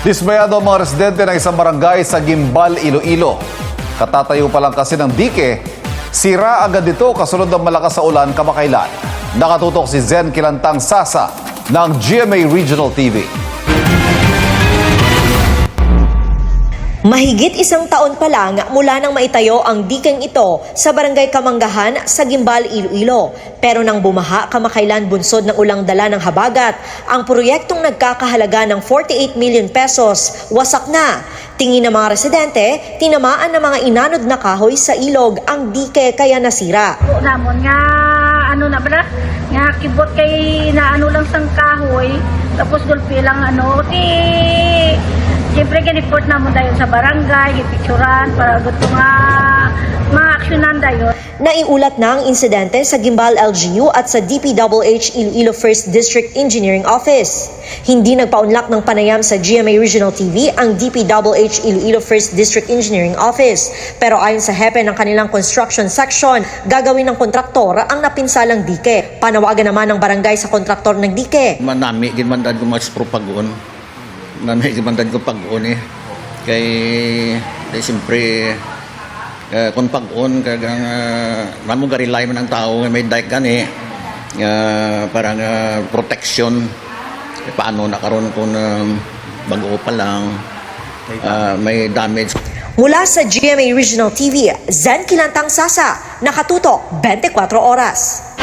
Dismayado ang mga residente ng isang barangay sa Gimbal, Iloilo. Katatayo pa lang kasi ng dike, sira agad ito kasunod ng malakas sa ulan kamakailan. Nakatutok si Zen Kilantang Sasa ng GMA Regional TV. Mahigit isang taon pa lang mula nang maitayo ang dikeng ito sa Barangay Kamanggahan sa Gimbal, Iloilo. Pero nang bumaha kamakailan bunsod ng ulang dala ng habagat, ang proyektong nagkakahalaga ng 48 million pesos wasak na. Tingin ng mga residente, tinamaan ng mga inanod na kahoy sa ilog ang dike kaya nasira. Namon nga ano na ba nga kibot kay na ano lang sang kahoy tapos gulpi lang siyempre giniport namon dayon sa barangay, gipicturan para gusto nga ma-aksyonan dayon. Naiulat na ang insidente sa Gimbal LGU at sa DPWH Iloilo 1st District Engineering Office. Hindi nagpaunlak ng panayam sa GMA Regional TV ang DPWH Iloilo 1st District Engineering Office. Pero ayon sa hepe ng kanilang construction section, gagawin ng kontraktor ang napinsalang dike. Panawagan naman ng barangay sa kontraktor ng dike. Manami, ginmandan ko mas propagoon. Nanay, ginmandan ko pag-on eh. Kay siyempre, kung pag-on, kagang namo garilay man ang tao, may dike gani, parang protection. Paano nakaroon kung bago pa lang, may damage. Mula sa GMA Regional TV, Zen Kilantang Sasa, nakatutok 24 oras.